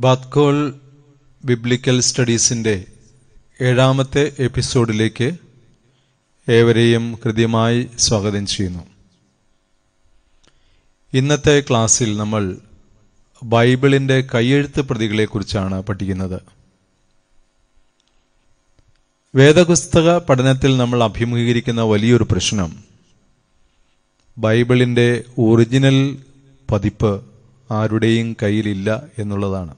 ബാത്കോൾ biblical സ്റ്റഡീസിൻ്റെ 7ാമത്തെ എപ്പിസോഡിലേക്ക് ഏവരെയും ഹൃദ്യമായി സ്വാഗതം ചെയ്യുന്നു. ഇന്നത്തെ ക്ലാസ്സിൽ നമ്മൾ ബൈബിളിൻ്റെ കയ്യെഴുത്ത് പ്രതികളെക്കുറിച്ചാണ് പഠിക്കുന്നത്. വേദപുസ്തക പഠനത്തിൽ നമ്മൾ അഭിമുഖീകരിക്കുന്ന വലിയൊരു പ്രശ്നം ബൈബിളിൻ്റെ ഒറിജിനൽ പതിപ്പ് ആരുടെയും കയ്യിലില്ല എന്നുള്ളതാണ്.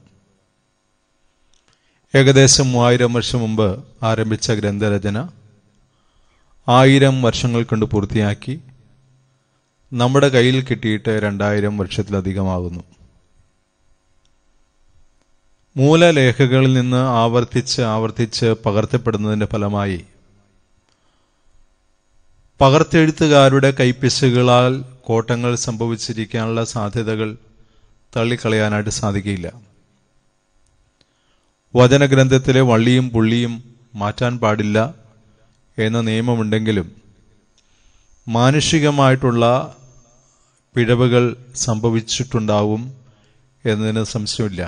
ഏകദേശം 3000 വർഷം മുമ്പ് ആരംഭിച്ച ഗ്രന്ഥരചന 1000 വർഷങ്ങൾ കൊണ്ട് പൂർത്തിയാക്കി നമ്മുടെ കയ്യിൽ കിട്ടിയിട്ട് 2000 വർഷത്തിലധികമാകുന്നു. മൂലലേഖകളിൽ നിന്ന് ആവർത്തിച്ച് പകർത്തപ്പെടുന്നതിൻ്റെ ഫലമായി പകർത്തെഴുത്തുകാരുടെ കൈപ്പിശുകളാൽ കോട്ടങ്ങൾ സംഭവിച്ചിരിക്കാനുള്ള സാധ്യതകൾ തള്ളിക്കളയാനായിട്ട് സാധിക്കില്ല. വചനഗ്രന്ഥത്തിലെ വള്ളിയും പുള്ളിയും മാറ്റാൻ പാടില്ല എന്ന നിയമമുണ്ടെങ്കിലും മാനുഷികമായിട്ടുള്ള പിഴവുകൾ സംഭവിച്ചിട്ടുണ്ടാവും എന്നതിന് സംശയമില്ല.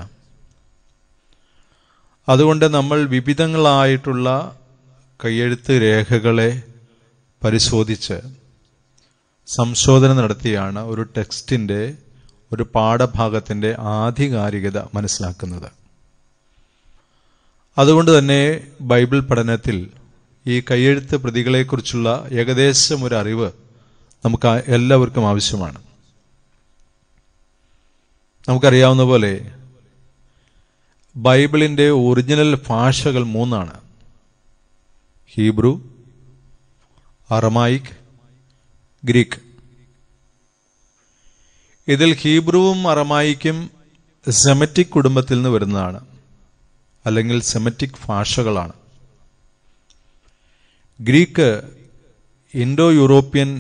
അതുകൊണ്ട് നമ്മൾ വിവിധങ്ങളായിട്ടുള്ള കയ്യെഴുത്ത് രേഖകളെ പരിശോധിച്ച് സംശോധന നടത്തിയാണ് ഒരു ടെക്സ്റ്റിൻ്റെ, ഒരു പാഠഭാഗത്തിൻ്റെ ആധികാരികത മനസ്സിലാക്കുന്നത്. അതുകൊണ്ട് തന്നെ ബൈബിൾ പഠനത്തിൽ ഈ കയ്യെഴുത്ത് പ്രതികളെക്കുറിച്ചുള്ള ഏകദേശം ഒരു അറിവ് നമുക്ക് എല്ലാവർക്കും ആവശ്യമാണ്. നമുക്കറിയാവുന്ന പോലെ ബൈബിളിൻ്റെ ഒറിജിനൽ ഭാഷകൾ 3: ഹീബ്രു, അറമായിക്, ഗ്രീക്ക്. ഇതിൽ ഹീബ്രുവും അറമായിക്കും സെമറ്റിക് കുടുംബത്തിൽ നിന്ന് വരുന്നതാണ്, അല്ലെങ്കിൽ സെമറ്റിക് ഭാഷകളാണ്. ഗ്രീക്ക് ഇൻഡോ യൂറോപ്യൻ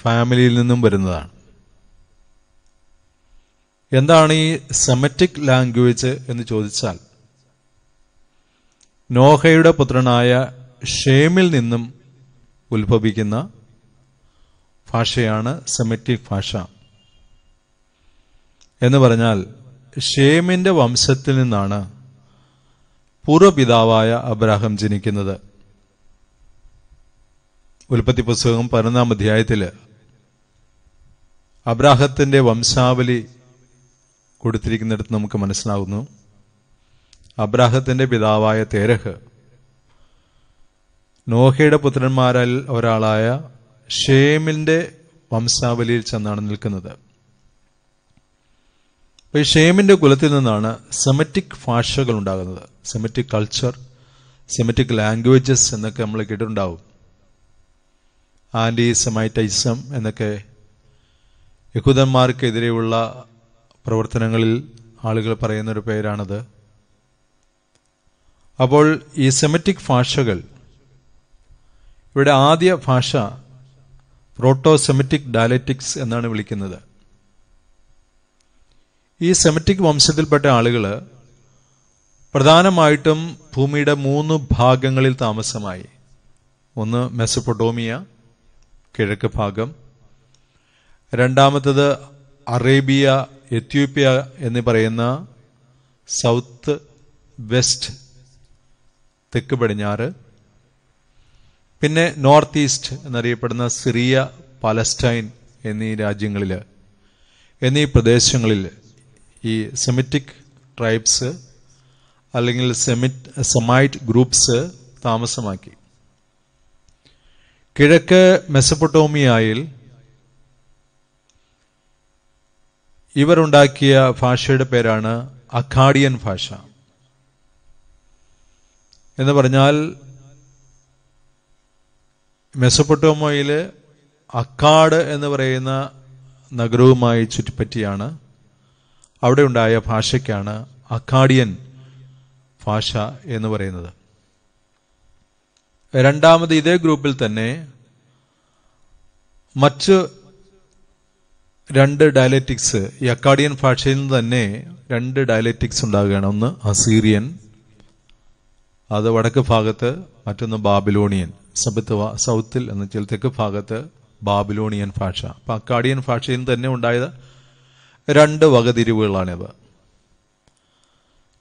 ഫാമിലിയിൽ നിന്നും വരുന്നതാണ്. എന്താണ് ഈ സെമറ്റിക് ലാംഗ്വേജ് എന്ന് ചോദിച്ചാൽ, നോഹയുടെ പുത്രനായ ഷേമിൽ നിന്നും ഉത്ഭവിക്കുന്ന ഭാഷയാണ് സെമറ്റിക് ഭാഷ. എന്ന് പറഞ്ഞാൽ ഷേമിൻ്റെ വംശത്തിൽ നിന്നാണ് പൂർവ്വപിതാവായ അബ്രാഹാം ജനിക്കുന്നത്. ഉൽപ്പത്തി പുസ്തകം 11-ാം അധ്യായത്തിൽ അബ്രാഹത്തിൻ്റെ വംശാവലി കൊടുത്തിരിക്കുന്നിടത്ത് നമുക്ക് മനസ്സിലാകുന്നു. അബ്രാഹത്തിൻ്റെ പിതാവായ തേരഹ് നോഹയുടെ പുത്രന്മാരിൽ ഒരാളായ ഷേമിൻ്റെ വംശാവലിയിൽ ചെന്നാണ് നിൽക്കുന്നത്. അപ്പോൾ ഈ ഷേമിൻ്റെ കുലത്തിൽ നിന്നാണ് സെമറ്റിക് ഭാഷകൾ ഉണ്ടാകുന്നത്. സെമറ്റിക് കൾച്ചർ, സെമറ്റിക് ലാംഗ്വേജസ് എന്നൊക്കെ നമ്മൾ കേട്ടിട്ടുണ്ടാവും. ആൻറ്റി സെമൈറ്റൈസം എന്നൊക്കെ യഹൂദന്മാർക്കെതിരെയുള്ള പ്രവർത്തനങ്ങളിൽ ആളുകൾ പറയുന്നൊരു പേരാണത്. അപ്പോൾ ഈ സെമറ്റിക് ഭാഷകൾ, ഇവിടെ ആദ്യ ഭാഷ പ്രോട്ടോ സെമറ്റിക് ഡയലക്റ്റിക്സ് എന്നാണ് വിളിക്കുന്നത്. ഈ സെമറ്റിക് വംശത്തിൽപ്പെട്ട ആളുകൾ പ്രധാനമായിട്ടും ഭൂമിയുടെ 3 ഭാഗങ്ങളിൽ താമസമായി. ഒന്ന് മെസപ്പൊട്ടോമിയ, കിഴക്ക് ഭാഗം. രണ്ടാമത്തത് അറേബ്യ, എത്യോപ്യ എന്ന് പറയുന്ന സൗത്ത് വെസ്റ്റ്, തെക്ക് പടിഞ്ഞാറ്. പിന്നെ നോർത്ത് ഈസ്റ്റ് എന്നറിയപ്പെടുന്ന സിറിയ, പലസ്റ്റൈൻ എന്നീ രാജ്യങ്ങളിൽ, എന്നീ പ്രദേശങ്ങളിൽ ഈ സെമിറ്റിക് ട്രൈബ്സ് അല്ലെങ്കിൽ സെമൈറ്റ് ഗ്രൂപ്പ്സ് താമസമാക്കി. കിഴക്ക് മെസപ്പൊട്ടോമിയയിൽ ഇവരുണ്ടാക്കിയ ഭാഷയുടെ പേരാണ് അക്കാഡിയൻ ഭാഷ. എന്ന് പറഞ്ഞാൽ മെസപ്പൊട്ടോമിയയിൽ അക്കാഡ് എന്ന് പറയുന്ന നഗരവുമായി ചുറ്റിപ്പറ്റിയാണ് അവിടെ ഉണ്ടായ ഭാഷയ്ക്കാണ് അക്കാഡിയൻ ഭാഷ എന്ന് പറയുന്നത്. രണ്ടാമത് ഇതേ ഗ്രൂപ്പിൽ തന്നെ മറ്റ് 2 ഡയലക്റ്റിക്സ്, ഈ അക്കാഡിയൻ ഭാഷയിൽ നിന്ന് തന്നെ 2 ഡയലക്റ്റിക്സ് ഉണ്ടാകുകയാണ്. ഒന്ന് അസീറിയൻ, അത് വടക്ക് ഭാഗത്ത്, മറ്റൊന്ന് ബാബിലോണിയൻ, സൗത്തിൽ എന്ന് വെച്ചാൽ തെക്ക് ഭാഗത്ത് ബാബിലോണിയൻ ഭാഷ. അപ്പം അക്കാഡിയൻ ഭാഷയിൽ തന്നെ ഉണ്ടായത് രണ്ട് വകതിരിവുകളാണിത്.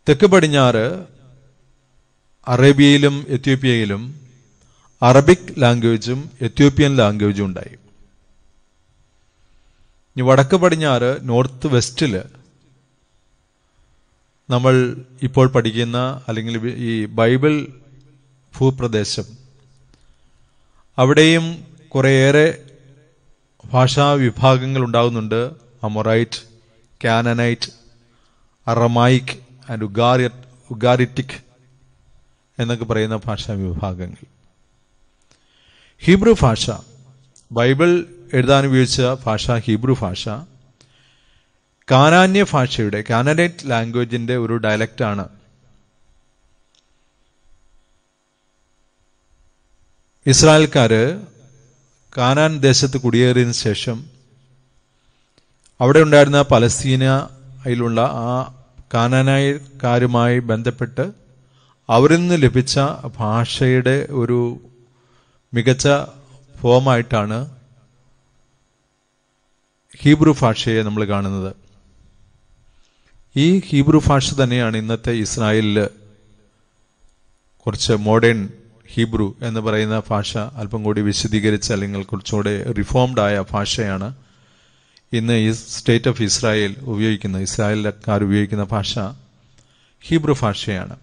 തെക്ക് പടിഞ്ഞാറ് അറേബ്യയിലും എത്യോപ്യയിലും അറബിക് ലാംഗ്വേജും എത്യോപ്യൻ ലാംഗ്വേജും ഉണ്ടായി. ഇനി വടക്ക് പടിഞ്ഞാറ് നോർത്ത് വെസ്റ്റിൽ നമ്മൾ ഇപ്പോൾ പഠിക്കുന്ന അല്ലെങ്കിൽ ഈ ബൈബിൾ ഭൂപ്രദേശം, അവിടെയും കുറേയേറെ ഭാഷാ വിഭാഗങ്ങൾ ഉണ്ടാകുന്നുണ്ട്. അമൊറൈറ്റ്, കാനനൈറ്റ്, അറമായിക് ആൻഡ് ഉഗാരിറ്റിക് എന്നൊക്കെ പറയുന്ന ഭാഷാ വിഭാഗങ്ങൾ. ഹീബ്രു ഭാഷ, ബൈബിൾ എഴുതാൻ ഉപയോഗിച്ച ഭാഷ ഹീബ്രു ഭാഷ, കാനാന്യ ഭാഷയുടെ കാനനൈറ്റ് ലാംഗ്വേജിന്റെ ഒരു ഡയലക്റ്റാണ്. ഇസ്രായേൽക്കാര് കാനാൻ ദേശത്ത് കുടിയേറിയതിനു ശേഷം അവിടെ ഉണ്ടായിരുന്ന പലസ്തീനയിലുള്ള ആ കാനാനായക്കാരുമായി ബന്ധപ്പെട്ട് അവരിൽ നിന്ന് ലഭിച്ച ഭാഷയുടെ ഒരു മികച്ച ഫോമായിട്ടാണ് ഹീബ്രു ഭാഷയെ നമ്മൾ കാണുന്നത്. ഈ ഹീബ്രു ഭാഷ തന്നെയാണ് ഇന്നത്തെ ഇസ്രായേലിൽ കുറച്ച് മോഡേൺ ഹീബ്രു എന്ന് പറയുന്ന ഭാഷ അല്പം കൂടി വിശദീകരിച്ച് അല്ലെങ്കിൽ കുറച്ചുകൂടെ റിഫോംഡ് ആയ ഭാഷയാണ് ഇന്ന് ഈ സ്റ്റേറ്റ് ഓഫ് ഇസ്രായേൽ ഉപയോഗിക്കുന്ന, ഇസ്രായേൽക്കാർ ഉപയോഗിക്കുന്ന ഭാഷ ഹീബ്രു ഭാഷയാണ്.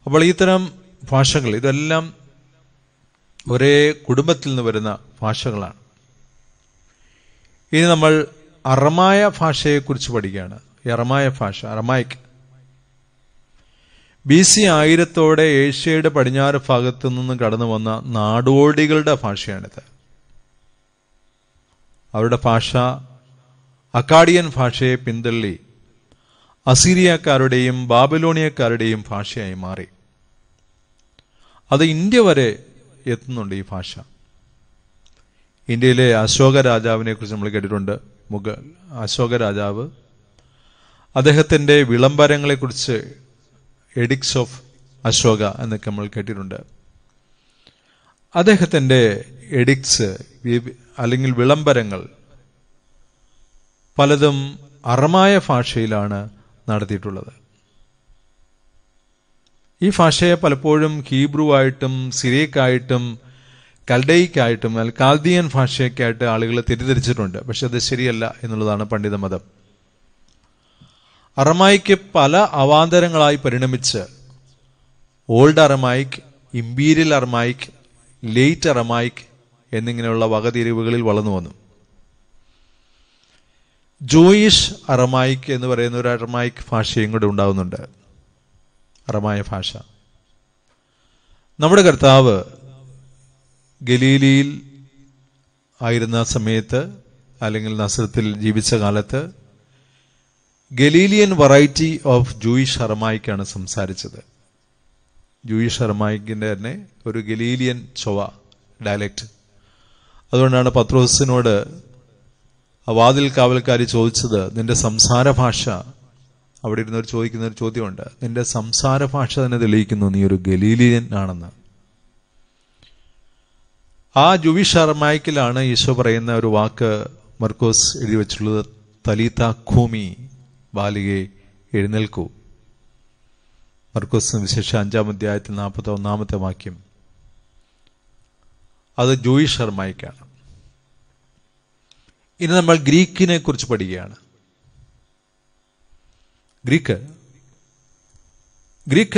അപ്പോൾ ഇത്തരം ഭാഷകൾ ഇതെല്ലാം ഒരേ കുടുംബത്തിൽ നിന്ന് വരുന്ന ഭാഷകളാണ്. ഇനി നമ്മൾ അറമായ ഭാഷയെക്കുറിച്ച് പഠിക്കുകയാണ്. അറമായ ഭാഷ, അറമായിക്, BC 1000 ഏഷ്യയുടെ പടിഞ്ഞാറ് ഭാഗത്തു നിന്നും കടന്നു വന്ന നാടോടികളുടെ ഭാഷയാണിത്. അവരുടെ ഭാഷ അക്കാഡിയൻ ഭാഷയെ പിന്തള്ളി അസീരിയക്കാരുടെയും ബാബിലോണിയക്കാരുടെയും ഭാഷയായി മാറി. അത് ഇന്ത്യ വരെ എത്തുന്നുണ്ട് ഈ ഭാഷ. ഇന്ത്യയിലെ അശോക രാജാവിനെ കുറിച്ച് നമ്മൾ കേട്ടിട്ടുണ്ട്. മുഗൾ അശോക രാജാവ്, അദ്ദേഹത്തിൻ്റെ വിളംബരങ്ങളെക്കുറിച്ച് എഡിക്ട്സ് ഓഫ് അശോക എന്നൊക്കെ നമ്മൾ കേട്ടിട്ടുണ്ട്. അദ്ദേഹത്തിൻ്റെ എഡിക്ട്സ് അല്ലെങ്കിൽ വിളംബരങ്ങൾ പലതും അറമായ ഭാഷയിലാണ് നടത്തിയിട്ടുള്ളത്. ഈ ഭാഷയെ പലപ്പോഴും ഹീബ്രുവായിട്ടും സിറിയക്കായിട്ടും കൽഡയിക്കായിട്ടും കാൽദിയൻ ഭാഷയൊക്കെയായിട്ട് ആളുകൾ തെറ്റിദ്ധരിച്ചിട്ടുണ്ട്. പക്ഷെ അത് ശരിയല്ല എന്നുള്ളതാണ് പണ്ഡിത മതം. അറമായിക്ക് പല അവാന്തരങ്ങളായി പരിണമിച്ച് old Aramaic, imperial Aramaic, late Aramaic എന്നിങ്ങനെയുള്ള വകതിരിവുകളിൽ വളർന്നു വന്നു. ജൂയിഷ് അറമായിക് എന്ന് പറയുന്ന ഒരു അറമായിക് ഭാഷയും കൂടെ ഉണ്ടാകുന്നുണ്ട്. അറമായ ഭാഷ. നമ്മുടെ കർത്താവ് ഗലീലിയിൽ ആയിരുന്ന സമയത്ത് അല്ലെങ്കിൽ നസ്രത്തിൽ ജീവിച്ച കാലത്ത് ഗലീലിയൻ വെറൈറ്റി ഓഫ് ജൂയിഷ് അറമായിക്കാണ് സംസാരിച്ചത്. ജൂയിഷ് അറമായിക്കിന്റെ തന്നെ ഒരു ഗലീലിയൻ ചൊവ ഡയലക്റ്റ്. അതുകൊണ്ടാണ് പത്രോസിനോട് വാതിൽ കാവൽക്കാരി ചോദിച്ചത്, നിന്റെ സംസാര ഭാഷ, അവിടെ ഇരുന്നവർ ചോദിക്കുന്ന ഒരു ചോദ്യമുണ്ട്, നിന്റെ സംസാര ഭാഷ തന്നെ തെളിയിക്കുന്നു നീ ഒരു ഗലീലിയൻ ആണെന്ന്. ആ ജൂയിഷ് അറമായിക്കിലാണ് ഈശോ പറയുന്ന ഒരു വാക്ക് മർക്കോസ് എഴുതി വെച്ചിട്ടുള്ളത്, തലീത ഖൂമി, ബാലികെ എഴുന്നേൽക്കൂ. മർക്കോസ് വിശേഷ 5-ാം അധ്യായത്തിൽ 41-ാമത്തെ വാക്യം. അത് ജൂയിഷ് അറമായിക്കാണ്. ഇനി നമ്മൾ ഗ്രീക്കിനെ കുറിച്ച് പഠിക്കുകയാണ്. ഗ്രീക്ക്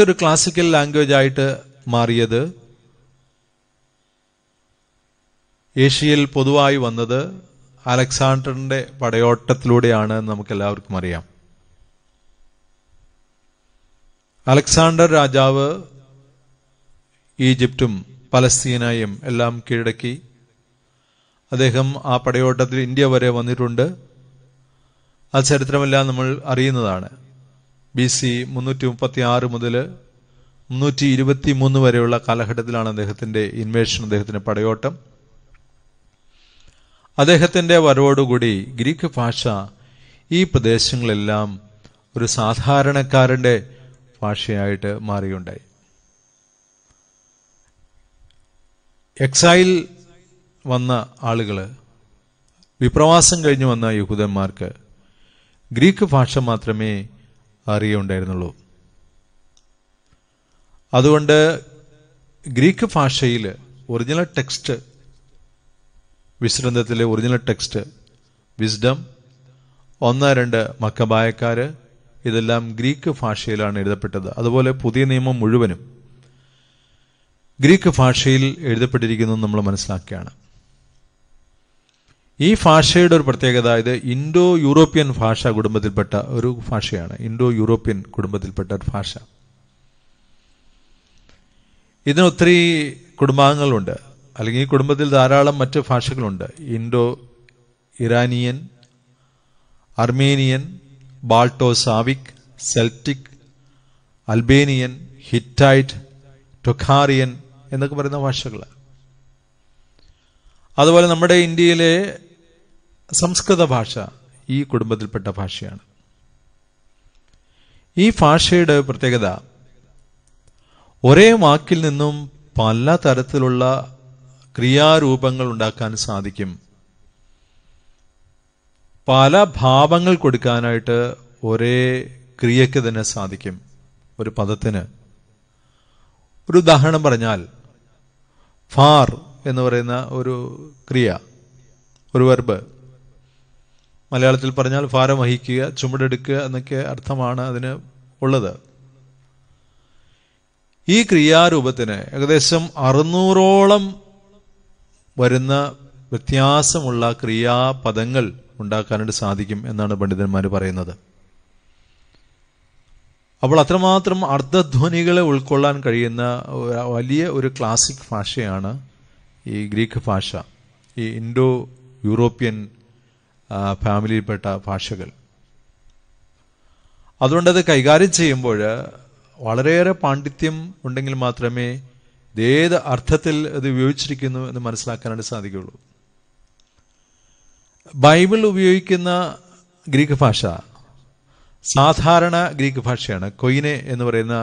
ഒരു ക്ലാസിക്കൽ ലാംഗ്വേജ് ആയിട്ട് മാറിയത് ഏഷ്യയിൽ പൊതുവായി വന്നത് അലക്സാണ്ടറിന്റെ പടയോട്ടത്തിലൂടെയാണ് നമുക്ക് എല്ലാവർക്കും അറിയാം. അലക്സാണ്ടർ രാജാവ് ഈജിപ്തും പലസ്തീനയും എല്ലാം കീഴടക്കി. അദ്ദേഹം ആ പടയോട്ടത്തിൽ ഇന്ത്യ വരെ വന്നിട്ടുണ്ട്. ആ ചരിത്രമെല്ലാം നമ്മൾ അറിയുന്നതാണ്. BC 336 മുതൽ 323 വരെയുള്ള കാലഘട്ടത്തിലാണ് അദ്ദേഹത്തിന്റെ ഇൻവേഷൻ, അദ്ദേഹത്തിന്റെ പടയോട്ടം. അദ്ദേഹത്തിന്റെ വരവോടുകൂടി ഗ്രീക്ക് ഭാഷ ഈ പ്രദേശങ്ങളെല്ലാം ഒരു സാധാരണക്കാരന്റെ ഭാഷയായിട്ട് മാറിയുണ്ടായി. എക്സൈൽ വന്ന ആളുകൾ, വിപ്രവാസം കഴിഞ്ഞു വന്ന യഹൂദന്മാർക്ക് ഗ്രീക്ക് ഭാഷ മാത്രമേ അറിയുണ്ടായിരുന്നുള്ളൂ. അതുകൊണ്ട് ഗ്രീക്ക് ഭാഷയിൽ ഒറിജിനൽ ടെക്സ്റ്റ്, വിശ്രന്തത്തിലെ ഒറിജിനൽ ടെക്സ്റ്റ്, വിസ്ഡം, 1-2 മക്കബായക്കാര്, ഇതെല്ലാം ഗ്രീക്ക് ഭാഷയിലാണ് എഴുതപ്പെട്ടത്. അതുപോലെ പുതിയ നിയമം മുഴുവനും ഗ്രീക്ക് ഭാഷയിൽ എഴുതപ്പെട്ടിരിക്കുന്നു നമ്മൾ മനസ്സിലാക്കുകയാണ്. ഈ ഭാഷയുടെ ഒരു പ്രത്യേകത, ഇത് ഇൻഡോ യൂറോപ്യൻ ഭാഷാ കുടുംബത്തിൽപ്പെട്ട ഒരു ഭാഷയാണ്. ഇൻഡോ യൂറോപ്യൻ കുടുംബത്തിൽപ്പെട്ട ഒരു ഭാഷ. ഇതിന് ഒത്തിരി കുടുംബാംഗങ്ങളുണ്ട്, അല്ലെങ്കിൽ ഈ കുടുംബത്തിൽ ധാരാളം മറ്റ് ഭാഷകളുണ്ട്. Indo Iranian, Armenian, Balto Slavic, Celtic, Albanian, Hittite, Tocharian എന്നൊക്കെ പറയുന്ന ഭാഷകൾ. അതുപോലെ നമ്മുടെ ഇന്ത്യയിലെ സംസ്കൃത ഭാഷ ഈ കുടുംബത്തിൽപ്പെട്ട ഭാഷയാണ്. ഈ ഭാഷയുടെ പ്രത്യേകത, ഒരേ വാക്കിൽ നിന്നും പല തരത്തിലുള്ള ക്രിയാരൂപങ്ങൾ ഉണ്ടാക്കാൻ സാധിക്കും. പല ഭാവങ്ങൾ കൊടുക്കാനായിട്ട് ഒരേ ക്രിയയ്ക്ക് തന്നെ സാധിക്കും. ഒരു പദത്തിന് ഒരു ഉദാഹരണം പറഞ്ഞാൽ, ഫാർ എന്ന് പറയുന്ന ഒരു ക്രിയ, ഒരു വെർബ്, മലയാളത്തിൽ പറഞ്ഞാൽ ഭാരം വഹിക്കുക, ചുമടെടുക്കുക എന്നൊക്കെ അർത്ഥമാണ് അതിന് ഉള്ളത്. ഈ ക്രിയാരൂപത്തിന് ഏകദേശം 600ഓളം വരുന്ന വ്യത്യാസമുള്ള ക്രിയാപദങ്ങൾ ഉണ്ടാക്കാനായിട്ട് സാധിക്കും എന്നാണ് പണ്ഡിതന്മാർ പറയുന്നത്. അപ്പോൾ അത്രമാത്രം അർദ്ധധ്വനികളെ ഉൾക്കൊള്ളാൻ കഴിയുന്ന വലിയ ഒരു ക്ലാസിക് ഭാഷയാണ് ഈ ഗ്രീക്ക് ഭാഷ, ഈ ഇൻഡോ യൂറോപ്യൻ ഫാമിലിയിൽപ്പെട്ട ഭാഷകൾ. അതുകൊണ്ടത് കൈകാര്യം ചെയ്യുമ്പോൾ വളരെയേറെ പാണ്ഡിത്യം ഉണ്ടെങ്കിൽ മാത്രമേ ഏത് അർത്ഥത്തിൽ അത് ഉപയോഗിച്ചിരിക്കുന്നു എന്ന് മനസ്സിലാക്കാനായിട്ട് സാധിക്കുകയുള്ളൂ. ബൈബിൾ ഉപയോഗിക്കുന്ന ഗ്രീക്ക് ഭാഷ സാധാരണ ഗ്രീക്ക് ഭാഷയാണ്. കൊയിനെ എന്ന് പറയുന്ന,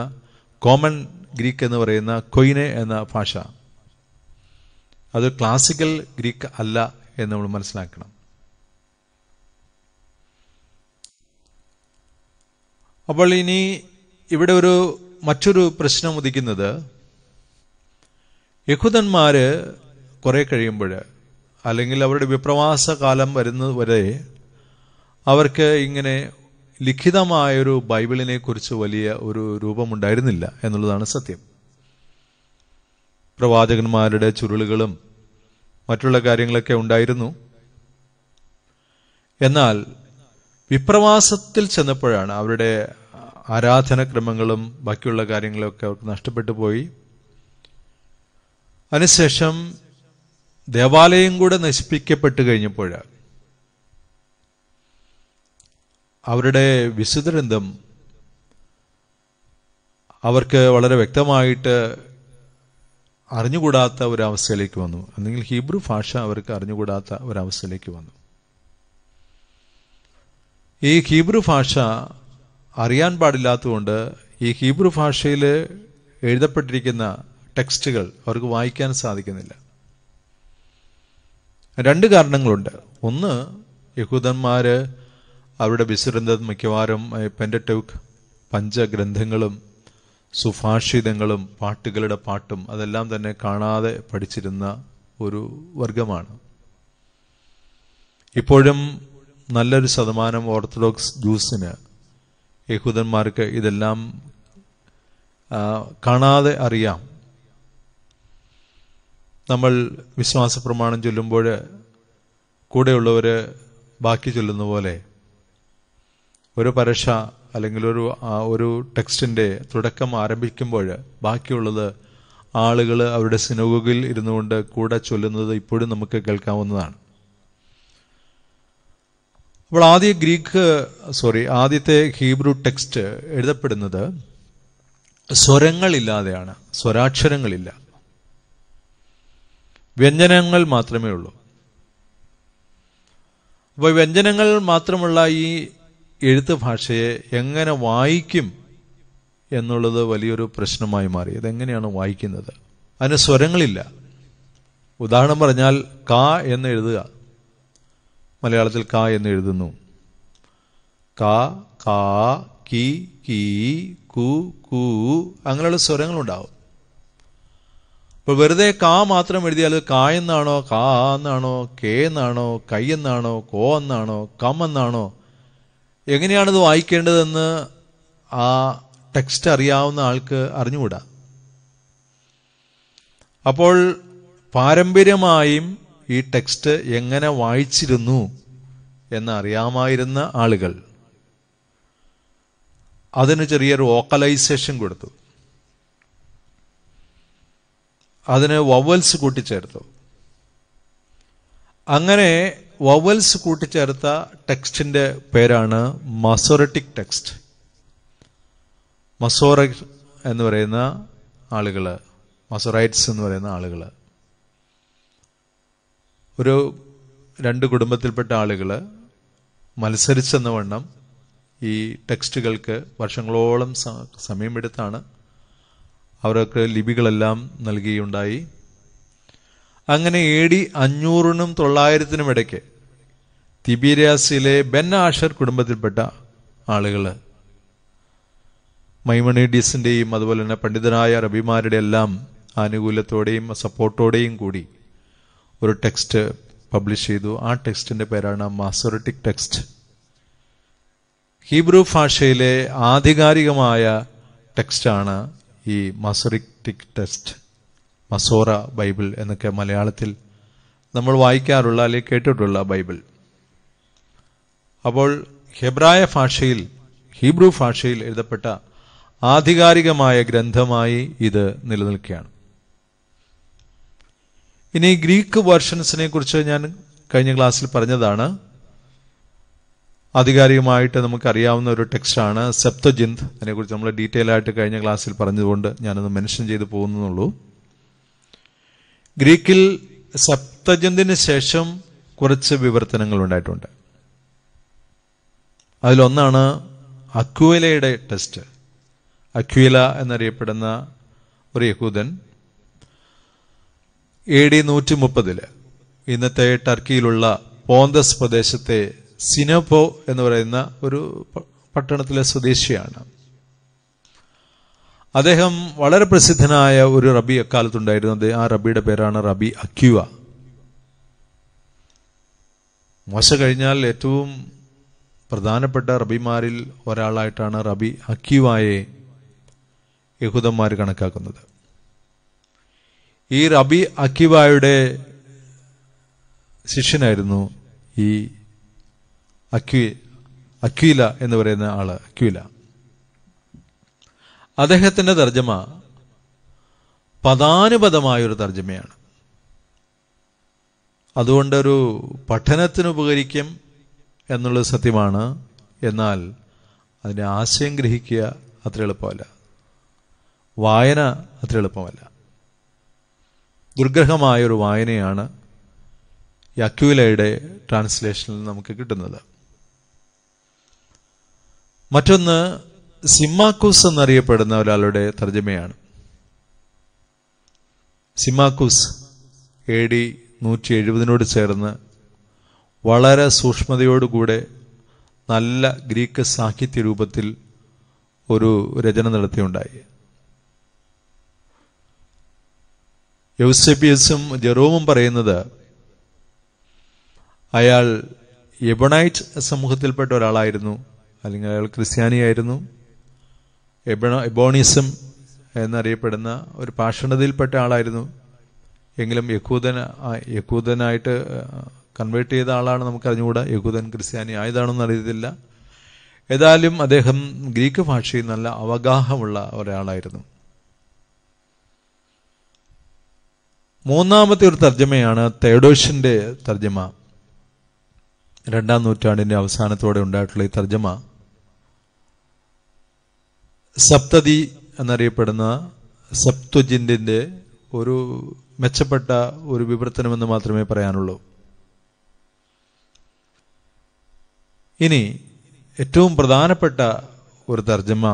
കോമൺ ഗ്രീക്ക് എന്ന് പറയുന്ന കൊയിനെ എന്ന ഭാഷ, അത് ക്ലാസിക്കൽ ഗ്രീക്ക് അല്ല എന്ന് നമ്മൾ മനസ്സിലാക്കണം. അപ്പോൾ ഇനി ഇവിടെ മറ്റൊരു പ്രശ്നം ഉദിക്കുന്നത്, യഹൂദന്മാര് കുറെ കഴിയുമ്പോൾ, അല്ലെങ്കിൽ അവരുടെ വിപ്രവാസ കാലം വരുന്നത് വരെ അവർക്ക് ഇങ്ങനെ ലിഖിതമായൊരു ബൈബിളിനെ കുറിച്ച് വലിയ ഒരു രൂപമുണ്ടായിരുന്നില്ല എന്നുള്ളതാണ് സത്യം. പ്രവാചകന്മാരുടെ ചുരുളുകളും മറ്റുള്ള കാര്യങ്ങളൊക്കെ ഉണ്ടായിരുന്നു. എന്നാൽ വിപ്രവാസത്തിൽ ചെന്നപ്പോഴാണ് അവരുടെ ആരാധനക്രമങ്ങളും ബാക്കിയുള്ള കാര്യങ്ങളൊക്കെ അവർക്ക് നഷ്ടപ്പെട്ടു പോയി. അതിനുശേഷം ദേവാലയം കൂടെ നശിപ്പിക്കപ്പെട്ടു കഴിഞ്ഞപ്പോൾ അവരുടെ വിശുദ്ധഗ്രന്ഥം അവർക്ക് വളരെ വ്യക്തമായിട്ട് അറിഞ്ഞുകൂടാത്ത ഒരവസ്ഥയിലേക്ക് വന്നു. അല്ലെങ്കിൽ ഹീബ്രു ഭാഷ അവർക്ക് അറിഞ്ഞുകൂടാത്ത ഒരവസ്ഥയിലേക്ക് വന്നു. ഈ ഹീബ്രു ഭാഷ അറിയാൻ പാടില്ലാത്തതുകൊണ്ട് ഈ ഹീബ്രു ഭാഷയിൽ എഴുതപ്പെട്ടിരിക്കുന്ന ടെക്സ്റ്റുകൾ അവർക്ക് വായിക്കാൻ സാധിക്കുന്നില്ല. 2 കാരണങ്ങളുണ്ട്. ഒന്ന്, യഹൂദന്മാര് അവരുടെ വിശുദ്ധഗ്രന്ഥം മിക്കവാറും പെന്ററ്റൗക്ക്, പഞ്ചഗ്രന്ഥങ്ങളും സുഭാഷിതങ്ങളും പാട്ടുകളുടെ പാട്ടും അതെല്ലാം തന്നെ കാണാതെ പഠിച്ചിരുന്ന ഒരു വർഗമാണ്. ഇപ്പോഴും നല്ലൊരു ശതമാനം ഓർത്തഡോക്സ് ജൂസിന്, യഹൂദന്മാർക്ക് ഇതെല്ലാം കാണാതെ അറിയാം. നമ്മൾ വിശ്വാസ പ്രമാണം ചൊല്ലുമ്പോൾ കൂടെയുള്ളവർ ബാക്കി ചൊല്ലുന്ന പോലെ ഒരു പരീക്ഷ അല്ലെങ്കിൽ ഒരു ടെക്സ്റ്റിന്റെ തുടക്കം ആരംഭിക്കുമ്പോൾ ബാക്കിയുള്ളത് ആളുകൾ അവരുടെ സിനഗോഗിൽ ഇരുന്നുകൊണ്ട് കൂടെ ചൊല്ലുന്നത് ഇപ്പോഴും നമുക്ക് കേൾക്കാവുന്നതാണ്. അപ്പോൾ ആദ്യത്തെ ഹീബ്രു ടെക്സ്റ്റ് എഴുതപ്പെടുന്നത് സ്വരങ്ങളില്ലാതെയാണ്, സ്വരാക്ഷരങ്ങളില്ല, വ്യഞ്ജനങ്ങൾ മാത്രമേ ഉള്ളൂ. അപ്പോൾ വ്യഞ്ജനങ്ങൾ മാത്രമുള്ള ഈ എഴുത്ത് ഭാഷയെ എങ്ങനെ വായിക്കും എന്നുള്ളത് വലിയൊരു പ്രശ്നമായി മാറി. അതെങ്ങനെയാണ് വായിക്കുന്നത്? അതിന് സ്വരങ്ങളില്ല. ഉദാഹരണം പറഞ്ഞാൽ കാ എന്ന് എഴുതുക, മലയാളത്തിൽ കാ എന്ന് എഴുതുന്നു. കാ, കാ, കി, കീ, കു, കൂ അങ്ങനെയുള്ള സ്വരങ്ങളുണ്ടാവും. ഇപ്പോൾ വെറുതെ കാ മാത്രം എഴുതിയാൽ കാ എന്നാണോ, കാ എന്നാണോ, കെ എന്നാണോ, കൈ എന്നാണോ, കോ എന്നാണോ, കം എന്നാണോ, എങ്ങനെയാണിത് വായിക്കേണ്ടതെന്ന് ആ ടെക്സ്റ്റ് അറിയാവുന്ന ആൾക്ക് അറിഞ്ഞുകൂടാ. അപ്പോൾ പാരമ്പര്യമായും ഈ ടെക്സ്റ്റ് എങ്ങനെ വായിച്ചിരുന്നു എന്നറിയാമായിരുന്ന ആളുകൾ അതിന് ചെറിയൊരു വോക്കലൈസേഷൻ കൊടുത്തു, അതിന് വവൽസ് കൂട്ടിച്ചേർത്തു. അങ്ങനെ വവൽസ് കൂട്ടിച്ചേർത്ത ടെക്സ്റ്റിന്റെ പേരാണ് മസോററ്റിക് ടെക്സ്റ്റ്. മസോററ്റ് എന്ന് പറയുന്ന ആളുകള്, മസോറൈറ്റ്സ് എന്ന് പറയുന്ന ആളുകള്, ഒരു 2 കുടുംബത്തിൽപ്പെട്ട ആളുകള് മത്സരിച്ചെന്ന വണ്ണം ഈ ടെക്സ്റ്റുകൾക്ക് വർഷങ്ങളോളം സമയമെടുത്താണ് അവർക്ക് ലിപികളെല്ലാം നൽകിയുണ്ടായി. അങ്ങനെ AD 500-നും 900-നും ഇടയ്ക്ക് തിബീരിയാസിലെ ബെൻ ആഷർ കുടുംബത്തിൽപ്പെട്ട ആളുകള് മൈമണീഡീസിന്റെയും അതുപോലെ തന്നെ പണ്ഡിതരായ റബിമാരുടെ എല്ലാം ആനുകൂല്യത്തോടെയും സപ്പോർട്ടോടെയും കൂടി ഒരു ടെക്സ്റ്റ് പബ്ലിഷ് ചെയ്തു. ആ ടെക്സ്റ്റിന്റെ പേരാണ് മസോററ്റിക് ടെക്സ്റ്റ്. ഹീബ്രു ഭാഷയിലെ ആധികാരികമായ ടെക്സ്റ്റാണ് ഈ മസോററ്റിക് ടെക്സ്റ്റ്, മസോറ ബൈബിൾ എന്നൊക്കെ മലയാളത്തിൽ നമ്മൾ വായിക്കാറുള്ള അല്ലെങ്കിൽ കേട്ടിട്ടുള്ള ബൈബിൾ. അപ്പോൾ ഹെബ്രായ ഭാഷയിൽ, ഹീബ്രു ഭാഷയിൽ എഴുതപ്പെട്ട ആധികാരികമായ ഗ്രന്ഥമായി ഇത് നിലനിൽക്കുകയാണ്. ഇനി ഗ്രീക്ക് വേർഷൻസിനെ കുറിച്ച് ഞാൻ കഴിഞ്ഞ ക്ലാസ്സിൽ പറഞ്ഞതാണ്. ആധികാരികമായിട്ട് നമുക്കറിയാവുന്ന ഒരു ടെക്സ്റ്റാണ് സെപ്തജിന്ത്. അതിനെക്കുറിച്ച് നമ്മൾ ഡീറ്റെയിൽ ആയിട്ട് കഴിഞ്ഞ ക്ലാസ്സിൽ പറഞ്ഞതുകൊണ്ട് ഞാനത് മെൻഷൻ ചെയ്ത് പോകുന്നുള്ളൂ. ഗ്രീക്കിൽ സെപ്തജിന്തിന് ശേഷം കുറച്ച് വിവർത്തനങ്ങൾ ഉണ്ടായിട്ടുണ്ട്. അതിലൊന്നാണ് അക്വിലയുടെ ടെക്സ്റ്റ്. അക്വില എന്നറിയപ്പെടുന്ന ഒരു യഹൂദൻ AD 130 ഇന്നത്തെ ടർക്കിയിലുള്ള പോന്തസ് പ്രദേശത്തെ സിനോപ്പോ എന്ന് പറയുന്ന ഒരു പട്ടണത്തിലെ സ്വദേശിയാണ്. അദ്ദേഹം വളരെ പ്രസിദ്ധനായ ഒരു റബി അക്കാലത്തുണ്ടായിരുന്നത്. ആ റബിയുടെ പേരാണ് റബി അക്യുവ. മോശ കഴിഞ്ഞാൽ ഏറ്റവും പ്രധാനപ്പെട്ട റബിമാരിൽ ഒരാളായിട്ടാണ് റബി അക്യുവയെ യഹൂദന്മാർ കണക്കാക്കുന്നത്. ഈ റബി അക്യുവയുടെ ശിഷ്യനായിരുന്നു ഈ അക്വില എന്ന് പറയുന്ന ആള്. അക്വില, അദ്ദേഹത്തിന്റെ തർജ്ജമ പദാനുപദമായൊരു തർജ്ജമയാണ്. അതുകൊണ്ടൊരു പഠനത്തിന് ഉപകരിക്കും എന്നുള്ളത് സത്യമാണ്. എന്നാൽ അതിന്റെ ആശയം ഗ്രഹിക്കുക അത്ര എളുപ്പമല്ല, വായന അത്ര എളുപ്പമല്ല. ദുർഗ്രഹമായൊരു വായനയാണ് ഈ അക്വിലയുടെ ട്രാൻസ്ലേഷനിൽ നമുക്ക് കിട്ടുന്നത്. മറ്റൊന്ന് സിമ്മാക്കൂസ് എന്നറിയപ്പെടുന്ന ഒരാളുടെ തർജ്ജമയാണ്. സിമ്മാക്കൂസ് AD 170-നോട് ചേർന്ന് വളരെ സൂക്ഷ്മതയോടുകൂടെ നല്ല ഗ്രീക്ക് സാഹിത്യ രൂപത്തിൽ ഒരു രചന നടത്തിയുണ്ടായി. യൗസേപ്പിയസും ജെറോമും പറയുന്നത് അയാൾ എബണൈറ്റ് സമൂഹത്തിൽപ്പെട്ട ഒരാളായിരുന്നു, അല്ലെങ്കിൽ അയാൾ ക്രിസ്ത്യാനിയായിരുന്നു. എബോണിസം എന്നറിയപ്പെടുന്ന ഒരു പാഷണതയിൽപ്പെട്ട ആളായിരുന്നു. എങ്കിലും യഹൂദനായിട്ട് കൺവേർട്ട് ചെയ്ത ആളാണ്, നമുക്കറിഞ്ഞുകൂടാ. യഹൂദൻ ക്രിസ്ത്യാനി ആയതാണെന്ന് അറിയത്തില്ല. ഏതായാലും അദ്ദേഹം ഗ്രീക്ക് ഭാഷയിൽ നല്ല അവഗാഹമുള്ള ഒരാളായിരുന്നു. മൂന്നാമത്തെ ഒരു തർജ്ജമയാണ് തെയോഡോഷ്യന്റെ തർജ്ജമ. 2-ാം നൂറ്റാണ്ടിന്റെ അവസാനത്തോടെ ഉണ്ടായിട്ടുള്ള ഈ തർജ്ജമ സപ്തതി എന്നറിയപ്പെടുന്ന സെപ്ത്വജിന്റിന്റെ ഒരു മെച്ചപ്പെട്ട ഒരു വിവർത്തനമെന്ന് മാത്രമേ പറയാനുള്ളൂ. ഇനി ഏറ്റവും പ്രധാനപ്പെട്ട ഒരു തർജ്ജമ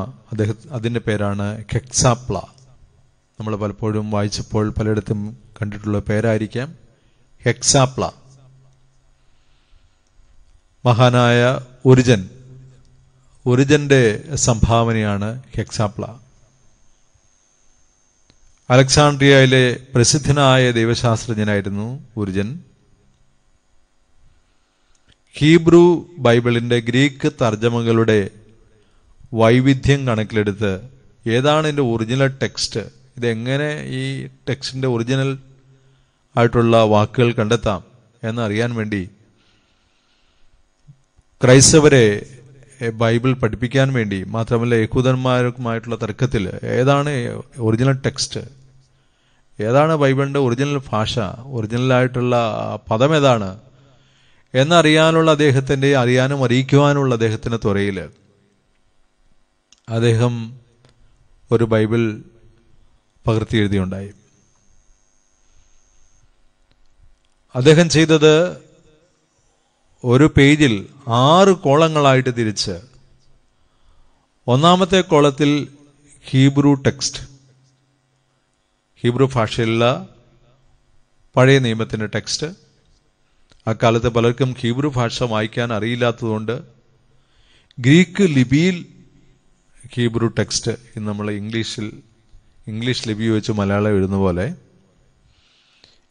അതിന്റെ പേരാണ് ഹെക്സാപ്ല. നമ്മൾ പലപ്പോഴും വായിച്ചപ്പോൾ പലയിടത്തും കണ്ടിട്ടുള്ള പേരായിരിക്കാം ഹെക്സാപ്ല. മഹാനായ ഒറിജന്റെ സംഭാവനയാണ് ഹെക്സാപ്ല. അലക്സാണ്ട്രിയയിലെ പ്രസിദ്ധനായ ദൈവശാസ്ത്രജ്ഞനായിരുന്നു ഒറിജൻ. ഹീബ്രു ബൈബിളിന്റെ ഗ്രീക്ക് തർജ്ജമകളുടെ വൈവിധ്യം കണക്കിലെടുത്ത് ഏതാണ് ഇതിൻ്റെ ഒറിജിനൽ ടെക്സ്റ്റ്, ഇതെങ്ങനെ ഈ ടെക്സ്റ്റിൻ്റെ ഒറിജിനൽ ആയിട്ടുള്ള വാക്കുകൾ കണ്ടെത്താം എന്നറിയാൻ വേണ്ടി ക്രൈസ്തവരെ ബൈബിൾ പഠിപ്പിക്കാൻ വേണ്ടി, മാത്രമല്ല യഹൂദന്മാരുമായിട്ടുള്ള തർക്കത്തിൽ ഏതാണ് ഒറിജിനൽ ടെക്സ്റ്റ്, ഏതാണ് ബൈബിളിൻ്റെ ഒറിജിനൽ ഭാഷ, ഒറിജിനലായിട്ടുള്ള പദം ഏതാണ് എന്നറിയാനുള്ള അദ്ദേഹത്തിൻ്റെ, അറിയാനും അറിയിക്കുവാനുള്ള അദ്ദേഹത്തിൻ്റെ ത്വരയിൽ അദ്ദേഹം ഒരു ബൈബിൾ പകർത്തി എഴുതിയുണ്ടായി. അദ്ദേഹം ചെയ്തത് ഒരു പേജിൽ 6 കോളങ്ങളായിട്ട് തിരിച്ച്, ഒന്നാമത്തെ കോളത്തിൽ ഹീബ്രു ടെക്സ്റ്റ്, ഹീബ്രു ഭാഷയിലുള്ള പഴയ നിയമത്തിൻ്റെ ടെക്സ്റ്റ്. അക്കാലത്ത് പലർക്കും ഹീബ്രു ഭാഷ വായിക്കാൻ അറിയില്ലാത്തതുകൊണ്ട് ഗ്രീക്ക് ലിപിയിൽ ഹീബ്രു ടെക്സ്റ്റ്, ഇന്ന് നമ്മൾ ഇംഗ്ലീഷ് ലിപി വെച്ച് മലയാളം എഴുതുന്ന പോലെ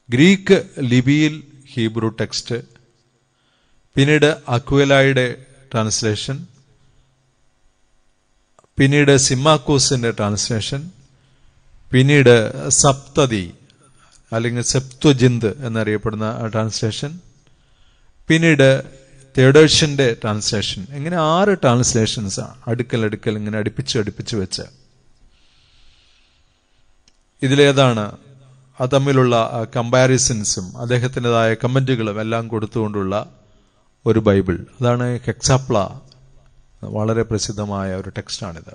ഗ്രീക്ക് ലിപിയിൽ ഹീബ്രു ടെക്സ്റ്റ്, പിന്നീട് അക്വിലായുടെ ട്രാൻസ്ലേഷൻ, പിന്നീട് സിമ്മാക്കോസിന്റെ ട്രാൻസ്ലേഷൻ, പിന്നീട് സപ്തതി അല്ലെങ്കിൽ സെപ്ത്വജിന്ത് എന്നറിയപ്പെടുന്ന ട്രാൻസ്ലേഷൻ, പിന്നീട് തെയോഡോഷ്യന്റെ ട്രാൻസ്ലേഷൻ. ഇങ്ങനെ 6 ട്രാൻസ്ലേഷൻസ് അടുക്കൽ ഇങ്ങനെ അടുപ്പിച്ച് വെച്ച് ഇതിലേതാണ് അത് തമ്മിലുള്ള കമ്പാരിസൺസും അദ്ദേഹത്തിൻ്റെതായ കമന്റുകളും എല്ലാം കൊടുത്തുകൊണ്ടുള്ള ഒരു ബൈബിൾ. അതാണ് ഹെക്സാപ്ല. വളരെ പ്രസിദ്ധമായ ഒരു ടെക്സ്റ്റാണിത്.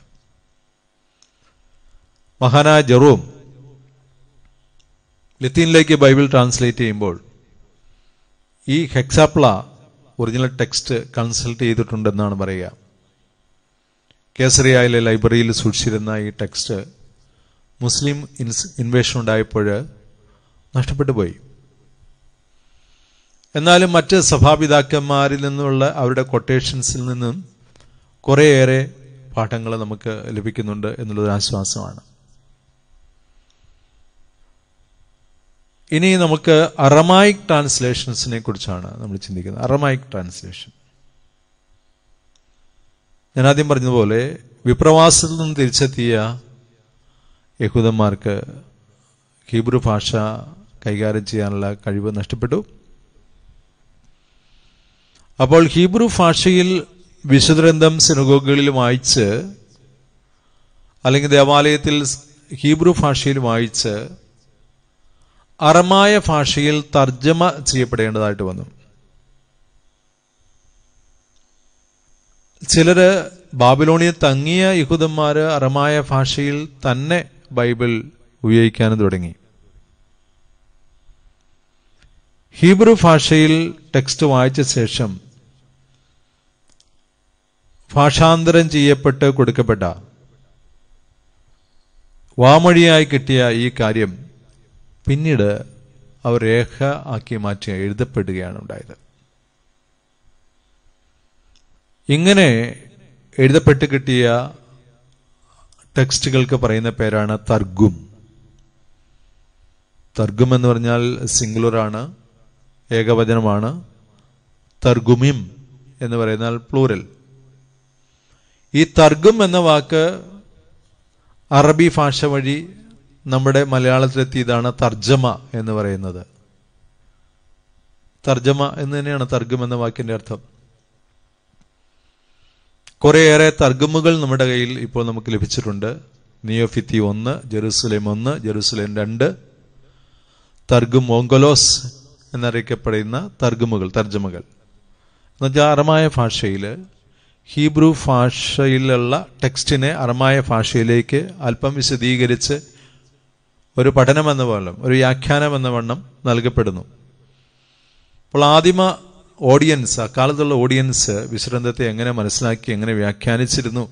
മഹാനായ ജെറോം ലത്തീനിലേക്ക് ബൈബിൾ ട്രാൻസ്ലേറ്റ് ചെയ്യുമ്പോൾ ഈ ഹെക്സാപ്ല ഒറിജിനൽ ടെക്സ്റ്റ് കൺസൾട്ട് ചെയ്തിട്ടുണ്ടെന്നാണ് പറയുക. കേസറിയയിലെ ലൈബ്രറിയിൽ സൂക്ഷിച്ചിരുന്ന ഈ ടെക്സ്റ്റ് മുസ്ലിം ഇൻവേഷൻ ഉണ്ടായപ്പോൾ നഷ്ടപ്പെട്ടു പോയി. എന്നാലും മറ്റ് സഭാപിതാക്കന്മാരിൽ നിന്നുള്ള അവരുടെ കൊട്ടേഷൻസിൽ നിന്നും കുറേയേറെ പാഠങ്ങൾ നമുക്ക് ലഭിക്കുന്നുണ്ട് എന്നുള്ളൊരു ആശ്വാസമാണ്. ഇനി നമുക്ക് അറമായിക് ട്രാൻസ്ലേഷൻസിനെ കുറിച്ചാണ് നമ്മൾ ചിന്തിക്കുന്നത്. അറമായിക് ട്രാൻസ്ലേഷൻ, ഞാൻ ആദ്യം പറഞ്ഞതുപോലെ വിപ്രവാസത്തിൽ നിന്ന് തിരിച്ചെത്തിയ യഹൂദന്മാർക്ക് ഹീബ്രു ഭാഷ കൈകാര്യം ചെയ്യാനുള്ള കഴിവ് നഷ്ടപ്പെട്ടു. അപ്പോൾ ഹീബ്രു ഭാഷയിൽ വിശുദ്ധഗ്രന്ഥം സിനഗോഗുകളിൽ വായിച്ച്, അല്ലെങ്കിൽ ദേവാലയത്തിൽ ഹീബ്രു ഭാഷയിൽ വായിച്ച് അറമായ ഭാഷയിൽ തർജ്ജമ ചെയ്യപ്പെടേണ്ടതായിട്ട് വന്നു. ചിലര് ബാബിലോണിൽ തങ്ങിയ യഹൂദന്മാര് അറമായ ഭാഷയിൽ തന്നെ ബൈബിൾ ഉപയോഗിക്കാനും തുടങ്ങി. ഹീബ്രു ഭാഷയിൽ ടെക്സ്റ്റ് വായിച്ച ശേഷം ഭാഷാന്തരം ചെയ്യപ്പെട്ട് കൊടുക്കപ്പെട്ട വാമൊഴിയായി കിട്ടിയ ഈ കാര്യം പിന്നീട് അവർ രേഖ ആക്കി മാറ്റി എഴുതപ്പെടുകയാണ് ഉണ്ടായത്. ഇങ്ങനെ എഴുതപ്പെട്ട് കിട്ടിയ ടെക്സ്റ്റുകൾക്ക് പറയുന്ന പേരാണ് തർഗും. തർഗും എന്ന് പറഞ്ഞാൽ സിംഗുലറാണ്, ഏകവചനമാണ്. തർഗുമിം എന്ന് പറയുന്നാൽ പ്ലൂറൽ. ഈ തർഗും എന്ന വാക്ക് അറബി ഭാഷ വഴി നമ്മുടെ മലയാളത്തിലെത്തിയതാണ് തർജ്ജമ എന്ന് പറയുന്നത്. തർജ്ജമ എന്ന് തന്നെയാണ് തർഗും എന്ന വാക്കിന്റെ അർത്ഥം. കുറേയേറെ തർഗുമുകൾ നമ്മുടെ കയ്യിൽ ഇപ്പോൾ നമുക്ക് ലഭിച്ചിട്ടുണ്ട്. നിയോഫിത്തി 1, ജെറുസലേം 1, ജെറുസലേം 2, തർഗും ഓങ്കലോസ് എന്നറിയപ്പെടുന്ന തർജ്ജമകൾ എന്നുവെച്ചാൽ അറമായ ഭാഷയിൽ ഹീബ്രു ഭാഷയിലുള്ള ടെക്സ്റ്റിനെ അറമായ ഭാഷയിലേക്ക് അല്പം വിശദീകരിച്ച് ഒരു പഠനമെന്ന പോലെ, ഒരു വ്യാഖ്യാനം എന്ന വണ്ണം നൽകപ്പെടുന്നു. അപ്പോൾ ആദിമ ഓഡിയൻസ്, അക്കാലത്തുള്ള ഓഡിയൻസ് വിശുദ്ധഗ്രന്ഥത്തെ എങ്ങനെ മനസ്സിലാക്കി, എങ്ങനെ വ്യാഖ്യാനിച്ചിരുന്നു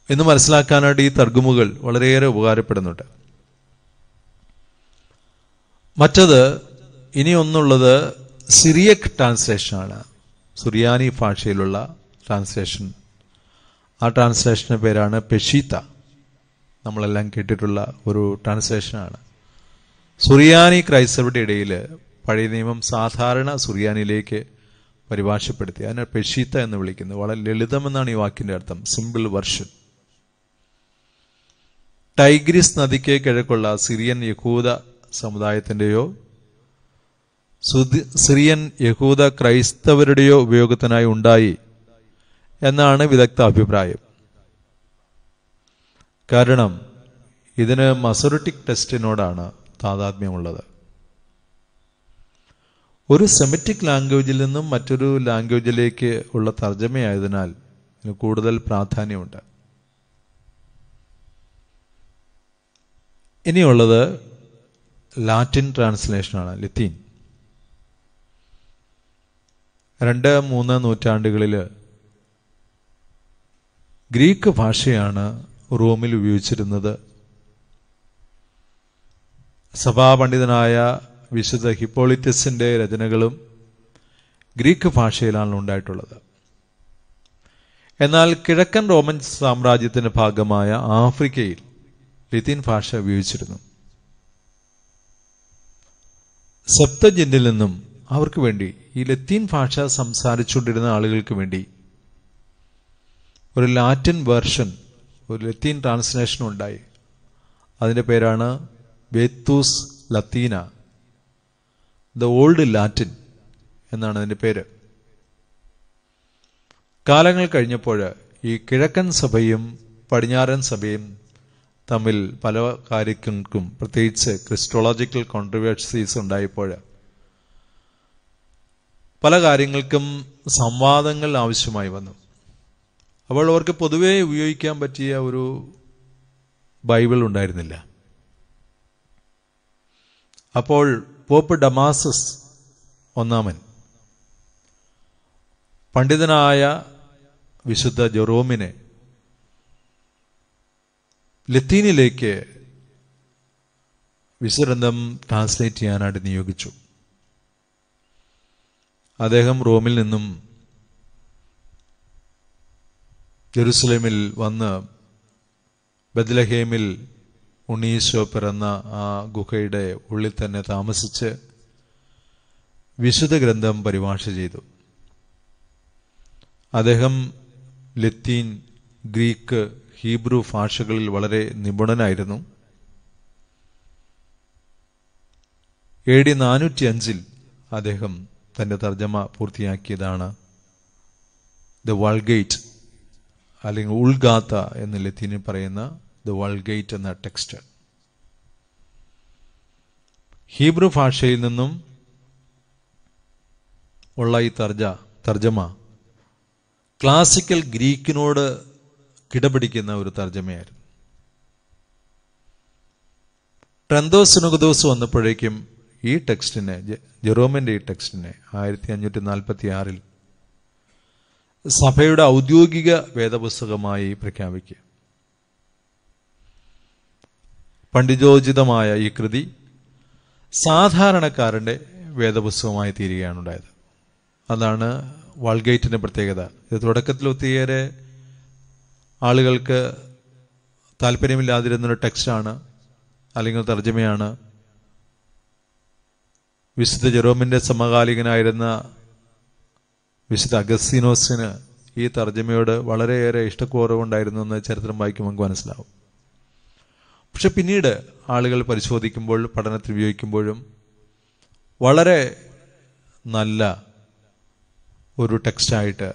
എന്ന് മനസ്സിലാക്കാനായിട്ട് ഈ തർഗുമുകൾ വളരെയേറെ ഉപകാരപ്പെടുന്നുണ്ട്. മറ്റത് ഇനി ഒന്നുള്ളത് സിറിയക് ട്രാൻസ്ലേഷനാണ്. സുറിയാനി ഭാഷയിലുള്ള ട്രാൻസ്ലേഷൻ ആ ട്രാൻസ്ലേഷൻ്റെ പേരാണ് പെഷീത്ത. നമ്മളെല്ലാം കേട്ടിട്ടുള്ള ഒരു ട്രാൻസ്ലേഷനാണ്. സുറിയാനി ക്രൈസ്തവരുടെ ഇടയിൽ പഴയ നിയമം സാധാരണ സുറിയാനിയിലേക്ക് പരിഭാഷപ്പെടുത്തി. അതിനെ പെഷീത്ത എന്ന് വിളിക്കുന്നത്. വളരെ ലളിതമെന്നാണ് ഈ വാക്കിൻ്റെ അർത്ഥം, സിമ്പിൾ വെർഷൻ. ടൈഗ്രിസ് നദിക്ക് കിഴക്കുള്ള സിറിയൻ യഹൂദ സമുദായത്തിൻ്റെയോ സിറിയൻ യഹൂദ ക്രൈസ്തവരുടെയോ ഉപയോഗത്തിനായി ഉണ്ടായി എന്നാണ് വിദഗ്ധ അഭിപ്രായം. കാരണം ഇതിന് മസോറിറ്റിക് ടെക്സ്റ്റിനോടാണ് താതാത്മ്യമുള്ളത്. ഒരു സെമിറ്റിക് ലാംഗ്വേജിൽ നിന്നും മറ്റൊരു ലാംഗ്വേജിലേക്ക് ഉള്ള തർജ്ജമയായതിനാൽ ഇതിന് കൂടുതൽ പ്രാധാന്യമുണ്ട്. ഇനിയുള്ളത് ലാറ്റിൻ ട്രാൻസ്ലേഷനാണ്, ലത്തീൻ. 2-3 നൂറ്റാണ്ടുകളിൽ ഗ്രീക്ക് ഭാഷയാണ് റോമിൽ ഉപയോഗിച്ചിരുന്നത്. സഭാപണ്ഡിതനായ വിശുദ്ധ ഹിപ്പോളിറ്റസിന്റെ രചനകളും ഗ്രീക്ക് ഭാഷയിലാണ് ഉണ്ടായിട്ടുള്ളത്. എന്നാൽ കിഴക്കൻ റോമൻ സാമ്രാജ്യത്തിന്റെ ഭാഗമായ ആഫ്രിക്കയിൽ ലത്തീൻ ഭാഷ ഉപയോഗിച്ചിരുന്നു. സെപ്തജിന്റിൽ നിന്നും അവർക്ക് വേണ്ടി, ഈ ലത്തീൻ ഭാഷ സംസാരിച്ചുകൊണ്ടിരുന്ന ആളുകൾക്ക് വേണ്ടി ഒരു ലാറ്റിൻ വേർഷൻ, ഒരു ലത്തീൻ ട്രാൻസ്ലേഷൻ ഉണ്ടായി. അതിൻ്റെ പേരാണ് വേത്തൂസ് ലത്തീന, ദ ഓൾഡ് ലാറ്റിൻ എന്നാണ് അതിൻ്റെ പേര്. കാലങ്ങൾ കഴിഞ്ഞപ്പോൾ ഈ കിഴക്കൻ സഭയും പടിഞ്ഞാറൻ സഭയും തമ്മിൽ പല കാര്യങ്ങൾക്കും, പ്രത്യേകിച്ച് ക്രിസ്റ്റോളജിക്കൽ കോൺട്രവേഴ്സീസ് ഉണ്ടായപ്പോൾ പല കാര്യങ്ങൾക്കും സംവാദങ്ങൾ ആവശ്യമായി വന്നു. അപ്പോൾ അവർക്ക് പൊതുവെ ഉപയോഗിക്കാൻ പറ്റിയ ഒരു ബൈബിൾ ഉണ്ടായിരുന്നില്ല. അപ്പോൾ പോപ്പ് ഡമാസസ് ഒന്നാമൻ പണ്ഡിതനായ വിശുദ്ധ ജെറോമിനെ ലത്തീനിലേക്ക് വിശുദ്ധഗ്രന്ഥം ട്രാൻസ്ലേറ്റ് ചെയ്യാനായിട്ട് നിയോഗിച്ചു. അദ്ദേഹം റോമിൽ നിന്നും ജെറുസലേമിൽ വന്ന് ബെത്ലഹേമിൽ ഉണ്ണീശോ പിറന്ന ആ ഗുഹയുടെ ഉള്ളിൽ തന്നെ താമസിച്ച് വിശുദ്ധ ഗ്രന്ഥം പരിഭാഷ ചെയ്തു. അദ്ദേഹം ലത്തീൻ, ഗ്രീക്ക്, ഹീബ്രു ഭാഷകളിൽ വളരെ നിപുണനായിരുന്നു. AD 405 അദ്ദേഹം തൻ്റെ തർജ്ജമ പൂർത്തിയാക്കിയതാണ് ദ വൾഗേറ്റ്, അല്ലെങ്കിൽ ഉൾഗാത്ത എന്ന് ലത്തീനിൽ പറയുന്ന ദ വൾഗേറ്റ് എന്ന ടെക്സ്റ്റ്. ഹീബ്രു ഭാഷയിൽ നിന്നും ഉള്ള ഈ തർജ്ജമ ക്ലാസിക്കൽ ഗ്രീക്കിനോട് കിടപിടിക്കുന്ന ഒരു തർജ്ജമയായിരുന്നു. ട്രെന്തോസ് വന്നപ്പോഴേക്കും ഈ ടെക്സ്റ്റിനെ, ജെറോമിന്റെ ഈ ടെക്സ്റ്റിനെ 1546 സഭയുടെ ഔദ്യോഗിക വേദപുസ്തകമായി പ്രഖ്യാപിക്കുക. പണ്ഡിതോചിതമായ ഈ കൃതി സാധാരണക്കാരന്റെ വേദപുസ്തകമായി തീരുകയാണ് ഉണ്ടായത്. അതാണ് വൾഗേറ്റിന്റെ പ്രത്യേകത. ഇത് തുടക്കത്തിൽ ഒത്തിരിയേറെ ആളുകൾക്ക് താല്പര്യമില്ലാതിരുന്നൊരു ടെക്സ്റ്റാണ്, അല്ലെങ്കിൽ തർജ്ജമയാണ്. വിശുദ്ധ ജെറോമിന്റെ സമകാലികനായിരുന്ന വിശുദ്ധ അഗസ്തീനോസിന് ഈ തർജ്ജമയോട് വളരെയേറെ ഇഷ്ടക്കുറവുണ്ടായിരുന്നു എന്ന് ചരിത്രം വായിക്കുമ്പോൾ നമുക്ക് മനസ്സിലാവും. പക്ഷെ പിന്നീട് ആളുകൾ പരിശോധിക്കുമ്പോൾ, പഠനത്തിൽ ഉപയോഗിക്കുമ്പോഴും വളരെ നല്ല ഒരു ടെക്സ്റ്റായിട്ട്,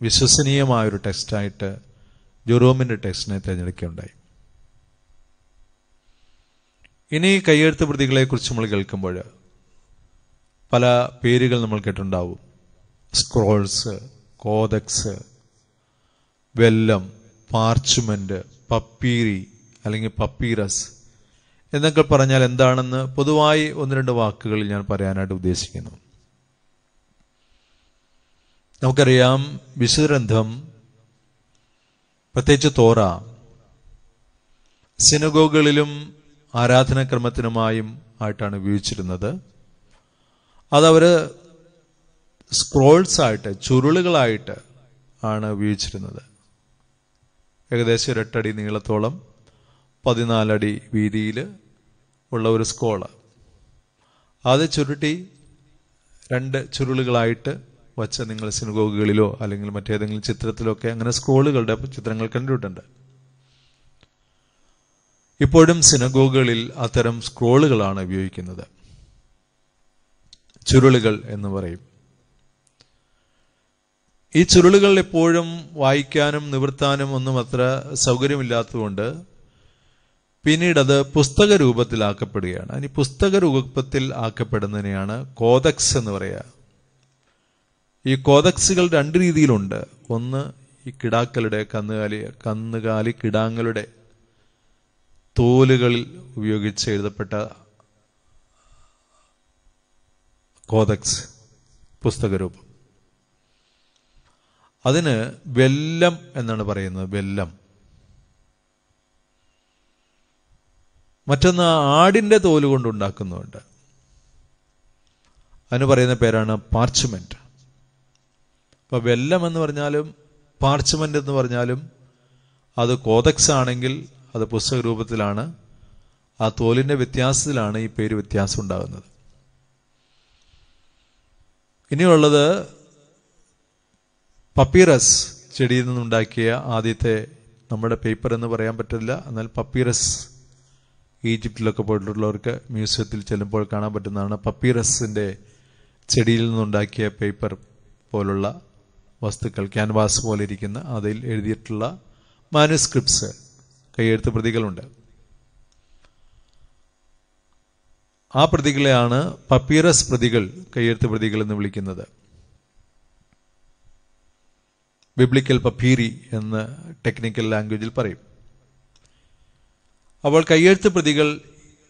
വിശ്വസനീയമായൊരു ടെക്സ്റ്റായിട്ട് ജെറോമിന്റെ ടെക്സ്റ്റിനെ തിരഞ്ഞെടുക്കുകയുണ്ടായി. ഇനി കയ്യെഴുത്ത് പ്രതികളെ കുറിച്ച് നമ്മൾ കേൾക്കുമ്പോൾ പല പേരുകൾ നമ്മൾ കേട്ടിട്ടുണ്ടാവും. സ്ക്രോൾസ്, കോദക്സ്, വെല്ലം, പാർച്ച്മെന്റ്, പപ്പീരി അല്ലെങ്കിൽ പപ്പീറസ് എന്നൊക്കെ പറഞ്ഞാൽ എന്താണെന്ന് പൊതുവായി 1-2 വാക്കുകളിൽ ഞാൻ പറയാനായിട്ട് ഉദ്ദേശിക്കുന്നു. നമുക്കറിയാം, വിശുദ്ധഗ്രന്ഥം, പ്രത്യേകിച്ച് തോറ, സിനഗോഗുകളിലും ആരാധനാക്രമത്തിനുമായും ആയിട്ടാണ് ഉപയോഗിച്ചിരുന്നത്. അതവര് സ്ക്രോൾസ് ആയിട്ട്, ചുരുളുകളായിട്ട് ആണ് ഉപയോഗിച്ചിരുന്നത്. ഏകദേശം 8 അടി നീളത്തോളം 14 അടി വീതിയിൽ ഉള്ള ഒരു സ്കോള്. അത് ചുരുട്ടി 2 ചുരുളുകളായിട്ട് വച്ച് നിങ്ങൾ സിനഗോഗുകളിലോ അല്ലെങ്കിൽ മറ്റേതെങ്കിലും ചിത്രത്തിലോ ഒക്കെ അങ്ങനെ സ്ക്രോളുകളുടെ ചിത്രങ്ങൾ കണ്ടിട്ടുണ്ട്. ഇപ്പോഴും സിനഗോഗുകളിൽ അത്തരം സ്ക്രോളുകളാണ് ഉപയോഗിക്കുന്നത്. ചുരുളുകൾ എന്ന് പറയും. ഈ ചുരുളുകൾ എപ്പോഴും വായിക്കാനും നിവർത്താനും ഒന്നും അത്ര സൗകര്യമില്ലാത്തതുകൊണ്ട് പിന്നീട് അത് പുസ്തക രൂപത്തിലാക്കപ്പെടുകയാണ്. ഇനി പുസ്തക രൂപത്തിൽ ആക്കപ്പെടുന്നതിനെയാണ് കോദക്സ് എന്ന് പറയുക. ഈ കോദക്സുകൾ 2 രീതിയിലുണ്ട്. ഒന്ന് ഈ കിടാക്കളുടെ കന്നുകാലി കിടാങ്ങളുടെ തോലുകളിൽ ഉപയോഗിച്ച് എഴുതപ്പെട്ട കോദക്സ് പുസ്തകരൂപം. അതിന് വെല്ലം എന്നാണ് പറയുന്നത്. വെല്ലം. മറ്റൊന്ന് ആടിന്റെ തോല് കൊണ്ടുണ്ടാക്കുന്നുണ്ട്. അതിന് പറയുന്ന പേരാണ് പാർച്ച്മെന്റ്. അപ്പൊ വെല്ലം എന്ന് പറഞ്ഞാലും പാർച്ച്മെന്റ് എന്ന് പറഞ്ഞാലും അത് കോദക്സ് ആണെങ്കിൽ അത് പുസ്തക രൂപത്തിലാണ്. ആ തോലിന്റെ വ്യത്യാസത്തിലാണ് ഈ പേര് വ്യത്യാസം ഉണ്ടാകുന്നത്. ഇനിയുള്ളത് പപ്പീറസ് ചെടിയിൽ നിന്നുണ്ടാക്കിയ ആദ്യത്തെ നമ്മുടെ പേപ്പർ എന്ന് പറയാൻ പറ്റില്ല, എന്നാൽ പപ്പീറസ് ഈജിപ്തിലൊക്കെ പോയിട്ടുള്ളവർക്ക് മ്യൂസിയത്തിൽ ചെല്ലുമ്പോൾ കാണാൻ പറ്റുന്നതാണ്. പപ്പീറസിന്റെ ചെടിയിൽ നിന്നുണ്ടാക്കിയ പേപ്പർ പോലുള്ള വസ്തുക്കൾ, ക്യാൻവാസ് പോലെ ഇരിക്കുന്ന അതിൽ എഴുതിയിട്ടുള്ള മാനുസ്ക്രിപ്റ്റ്സ്, കൈയെഴുത്ത് പ്രതികളുണ്ട്. ആ പ്രതികളെയാണ് പപ്പീറസ് പ്രതികൾ, കൈയെഴുത്ത് പ്രതികൾ എന്ന് വിളിക്കുന്നത്. ബിബ്ലിക്കൽ പപ്പീരി എന്ന് ടെക്നിക്കൽ ലാംഗ്വേജിൽ പറയും. അപ്പോൾ കൈയെഴുത്ത് പ്രതികൾ,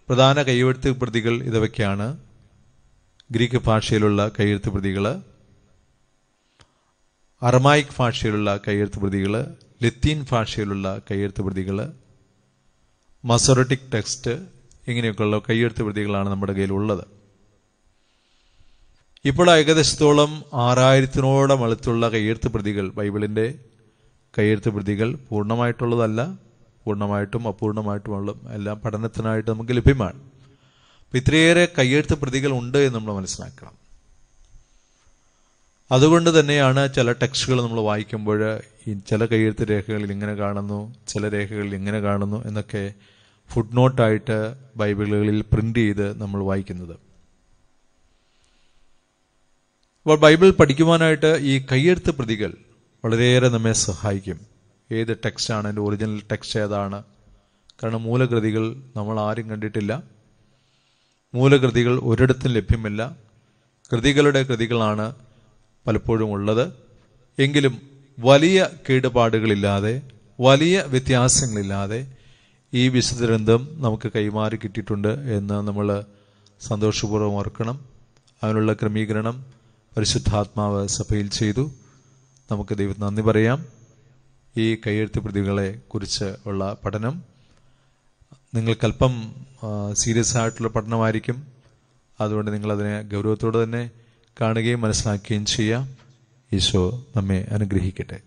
പ്രധാന കൈയെഴുത്ത് പ്രതികൾ ഇതൊക്കെയാണ്. ഗ്രീക്ക് ഭാഷയിലുള്ള കൈയെഴുത്ത് പ്രതികൾ, അറമായിക് ഭാഷയിലുള്ള കൈയെഴുത്ത് പ്രതികൾ, ലത്തീൻ ഭാഷയിലുള്ള കൈയെഴുത്ത് പ്രതികൾ, മസോറട്ടിക് ടെക്സ്റ്റ്, ഇങ്ങനെയൊക്കെയുള്ള കൈയെഴുത്ത് പ്രതികളാണ് നമ്മുടെ കയ്യിലുള്ളത്. ഇപ്പോൾ ഏകദേശത്തോളം 6000-ഓളം അടുത്തുള്ള കൈയെഴുത്ത് പ്രതികൾ, ബൈബിളിന്റെ കൈയെഴുത്ത് പ്രതികൾ, പൂർണ്ണമായിട്ടുള്ളതല്ല, പൂർണ്ണമായിട്ടും അപൂർണമായിട്ടുമുള്ള എല്ലാം പഠനത്തിനായിട്ട് നമുക്ക് ലഭ്യമാണ്. അപ്പം ഇത്രയേറെ കൈയെഴുത്ത് പ്രതികൾ ഉണ്ട് എന്ന് നമ്മൾ മനസ്സിലാക്കണം. അതുകൊണ്ട് തന്നെയാണ് ചില ടെക്സ്റ്റുകൾ നമ്മൾ വായിക്കുമ്പോൾ ഈ ചില കൈയെഴുത്ത് രേഖകളിൽ ഇങ്ങനെ കാണുന്നു, ചില രേഖകളിൽ ഇങ്ങനെ കാണുന്നു എന്നൊക്കെ ഫുട് നോട്ടായിട്ട് ബൈബിളുകളിൽ പ്രിന്റ് ചെയ്ത് നമ്മൾ വായിക്കുന്നത്. അപ്പോൾ ബൈബിൾ പഠിക്കുവാനായിട്ട് ഈ കൈയെഴുത്ത് പ്രതികൾ വളരെയേറെ നമ്മെ സഹായിക്കും. ഏത് ടെക്സ്റ്റാണ്, അതിൻ്റെ ഒറിജിനൽ ടെക്സ്റ്റ് ഏതാണ്? കാരണം മൂലകൃതികൾ നമ്മൾ ആരും കണ്ടിട്ടില്ല. മൂലകൃതികൾ ഒരിടത്തും ലഭ്യമല്ല. കൃതികളാണ് പലപ്പോഴും ഉള്ളത്. എങ്കിലും വലിയ കേടുപാടുകളില്ലാതെ, വലിയ വ്യത്യാസങ്ങളില്ലാതെ ഈ വിശുദ്ധ ഗ്രന്ഥം നമുക്ക് കൈമാറി കിട്ടിയിട്ടുണ്ട് എന്ന് നമ്മൾ സന്തോഷപൂർവ്വം ഓർക്കണം. അതിനുള്ള ക്രമീകരണം പരിശുദ്ധാത്മാവ് സഭയിൽ ചെയ്തു. നമുക്ക് ദൈവത്തിന് നന്ദി പറയാം. ഈ കൈയെഴുത്ത് പ്രതികളെ കുറിച്ച് ഉള്ള പഠനം നിങ്ങൾക്കല്പം സീരിയസ് ആയിട്ടുള്ള പഠനമായിരിക്കും. അതുകൊണ്ട് നിങ്ങളതിനെ ഗൗരവത്തോടെ തന്നെ കാണുകയും മനസ്സിലാക്കുകയും ചെയ്യാം. ഈശോ നമ്മെ അനുഗ്രഹിക്കട്ടെ.